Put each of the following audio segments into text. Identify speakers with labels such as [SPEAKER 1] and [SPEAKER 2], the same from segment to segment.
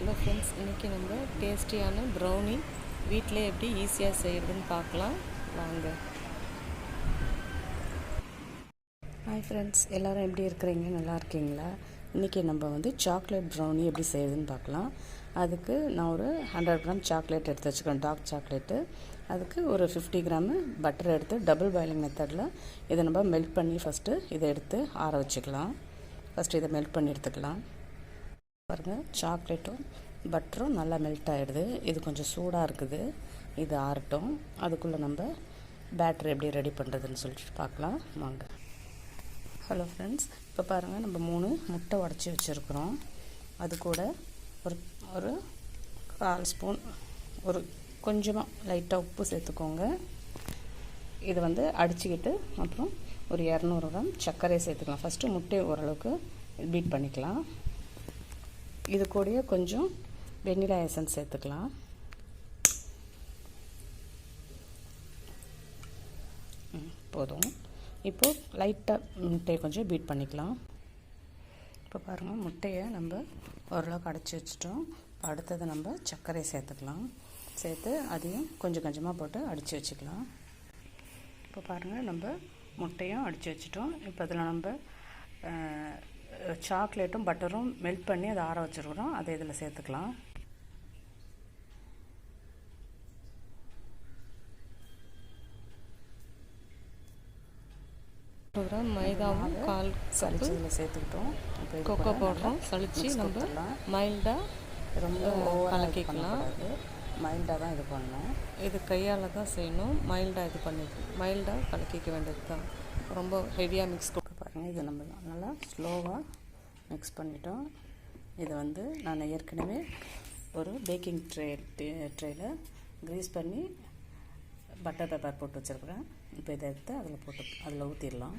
[SPEAKER 1] Hello friends, இன்றைக்கி நம்ம டேஸ்டியான ப்ரௌனி வீட்டிலே எப்படி ஈஸியாக செய்கிறதுன்னு பார்க்கலாம் வாங்க. ஹாய் ஃப்ரெண்ட்ஸ், எல்லோரும் எப்படி இருக்கிறீங்க? நல்லா இருக்கீங்களா? இன்றைக்கி நம்ம சாக்லேட் ப்ரௌனி எப்படி செய்யுதுன்னு பார்க்கலாம். அதுக்கு நான் ஒரு 100 கிராம் சாக்லேட் எடுத்து வச்சுக்கிறேன், டார்க் சாக்லேட்டு. அதுக்கு ஒரு 50 கிராமு பட்டர் எடுத்து டபுள் பாயிலிங் மெத்தடில் இதை நம்ம மெல்ட் பண்ணி ஃபஸ்ட்டு இதை எடுத்து ஆற வச்சுக்கலாம். ஃபஸ்ட்டு இதை மெல்ட் பண்ணி எடுத்துக்கலாம். பாருங்கள், சாக்லேட்டும் பட்டரும் நல்லா மெல்ட் ஆகிடுது. இது கொஞ்சம் சூடாக இருக்குது, இது ஆறட்டும். அதுக்குள்ளே நம்ம பேட்டர் எப்படி ரெடி பண்ணுறதுன்னு சொல்லிட்டு பார்க்கலாம் வாங்க. ஹலோ ஃப்ரெண்ட்ஸ், இப்போ பாருங்கள், நம்ம 3 முட்டை உடச்சி வச்சுருக்குறோம். அது கூட ஒரு ஒரு 1/4 ஸ்பூன் ஒரு கொஞ்சமாக லைட்டாக உப்பு சேர்த்துக்கோங்க. இதை அடிச்சுக்கிட்டு அப்புறம் ஒரு 200 கிராம் சர்க்கரையை சேர்த்துக்கலாம். ஃபஸ்ட்டு முட்டையை ஓரளவுக்கு பீட் பண்ணிக்கலாம். இது கூடயே கொஞ்சம் வெண்ணிலா எசன்ஸ் சேர்த்துக்கலாம். போதும். இப்போது லைட்டாக முட்டையை கொஞ்சம் பீட் பண்ணிக்கலாம். இப்போ பாருங்கள், முட்டையை நம்ம ஓரளவுக்கு அடைச்சி வச்சிட்டோம். இப்போ அடுத்தது நம்ம சர்க்கரையை சேர்த்துக்கலாம். சேர்த்து அதையும் கொஞ்சம் கொஞ்சமாக போட்டு அடித்து வச்சுக்கலாம். இப்போ பாருங்கள், நம்ம முட்டையும் அடித்து வச்சிட்டோம். இப்போ அதில் நம்ம சாக்லேட்டும் பட்டரும் மெல்ட் பண்ணி அதை ஆற வச்சுருக்குறோம். அதை இதில் சேர்த்துக்கலாம். மைதாவும் 1/4 கப்பு
[SPEAKER 2] இதில் சேர்த்துக்கிட்டோம். இப்போ
[SPEAKER 1] கொக்கோ பவுடரும் சளிச்சு நம்ம மைல்டாக
[SPEAKER 2] ரொம்ப கலக்கிக்கலாம். மைல்டாக தான் இது பண்ணணும்.
[SPEAKER 1] இது கையால் தான் செய்யணும். மைல்டாக கலக்கிக்க வேண்டியது தான். ரொம்ப ஹெவியாக மிக்ஸ்
[SPEAKER 2] பாருங்கள், இது நம்ம நல்லா ஸ்லோவாக மிக்ஸ் பண்ணிட்டோம். இதை நான் ஏற்கனவே ஒரு பேக்கிங் ட்ரேயில் க்ரீஸ் பண்ணி பட்டர் பேப்பர் போட்டு வச்சுருக்குறேன். இப்போ இதை எடுத்து அதில் ஊற்றிடலாம்.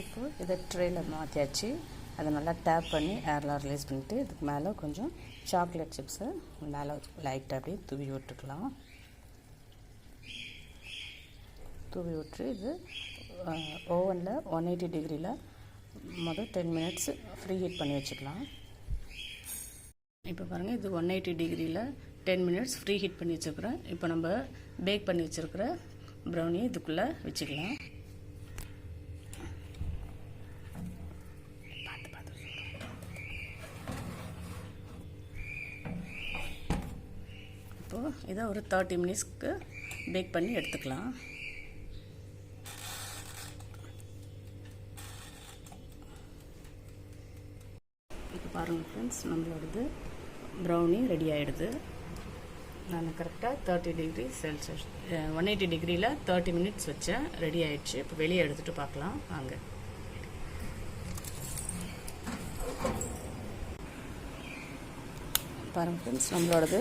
[SPEAKER 2] இப்போது இதை ட்ரேயில் மாற்றியாச்சு. அதை நல்லா டேப் பண்ணி ஏர்லாம் ரிலீஸ் பண்ணிவிட்டு இதுக்கு மேலே கொஞ்சம் சாக்லேட் சிப்ஸை மேலே லைட்டாக அப்படியே தூவி விட்டுக்கலாம். தூவி விட்டு இது ஓவனில் 180 டிகிரியில் 10 மினிட்ஸ் ஃப்ரீ ஹீட் பண்ணி வச்சுக்கலாம். இப்போ பாருங்கள், இது 180 டிகிரியில் 10 மினிட்ஸ் ஃப்ரீ ஹீட் பண்ணி வச்சுருக்குறேன். இப்போ நம்ம பேக் பண்ணி வச்சுருக்கிற ப்ரௌனியை இதுக்குள்ளே வச்சுக்கலாம். இப்போது இதை ஒரு 30 மினிட்ஸ்க்கு பேக் பண்ணி எடுத்துக்கலாம். இப்போ பாருங்கள் ஃப்ரெண்ட்ஸ், நம்மளோடது ப்ரௌனி ரெடி ஆகிடுது. நான் கரெக்டாக 30 டிகிரி செல்சியஸ் 180 டிகிரியில் 30 மினிட்ஸ் வச்சேன். ரெடி ஆகிடுச்சு. இப்போ வெளியே எடுத்துகிட்டு பார்க்கலாம் வாங்க. பாருங்கள் ஃப்ரெண்ட்ஸ், நம்மளோடது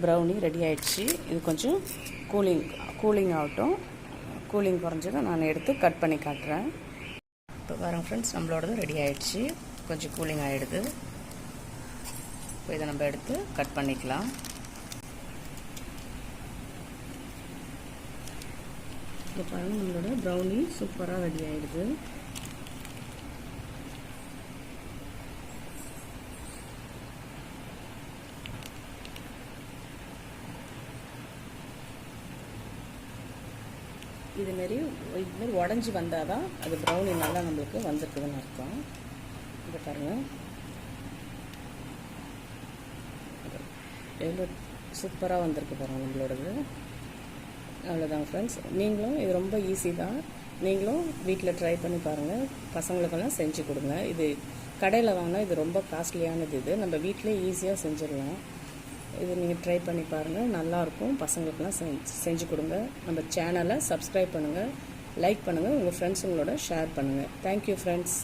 [SPEAKER 2] ப்ரௌனி ரெடி ஆகிடுச்சு. இது கொஞ்சம் கூலிங் ஆகட்டும். கூலிங் குறைஞ்சதும் நான் எடுத்து கட் பண்ணி காட்டுறேன். இப்போ பாருங்கள் ஃப்ரெண்ட்ஸ், நம்மளோடது ரெடி ஆகிடுச்சு. கொஞ்சம் கூலிங் ஆகிடுது. இப்போ இதை நம்ம எடுத்து கட் பண்ணிக்கலாம். இப்போ பாருங்கள், நம்மளோட ப்ரௌனி சூப்பராக ரெடி ஆகிடுது. இதுமாரி உடஞ்சி வந்தால் தான் அது ப்ரௌனி நல்லா நம்மளுக்கு வந்துருக்குதுன்னு அர்த்தம். இதை பாருங்கள், எவ்வளோ சூப்பராக வந்திருக்கு பாருங்கள் நம்மளோடது. அவ்வளோதான் ஃப்ரெண்ட்ஸ், நீங்களும் இது ரொம்ப ஈஸி தான். நீங்களும் வீட்டில் ட்ரை பண்ணி பாருங்கள். பசங்களுக்கெல்லாம் செஞ்சு கொடுங்க. இது கடையில் வாங்கினா இது ரொம்ப காஸ்ட்லியானது. இது நம்ம வீட்டிலே ஈஸியாக செஞ்சிடலாம். இது நீங்கள் ட்ரை பண்ணி பாருங்கள், நல்லாயிருக்கும். பசங்களுக்கெல்லாம் செஞ்சு கொடுங்க. நம்ம சேனலை சப்ஸ்கிரைப் பண்ணுங்கள், லைக் பண்ணுங்கள், உங்கள் ஃப்ரெண்ட்ஸுங்களோட ஷேர் பண்ணுங்கள். Thank you friends.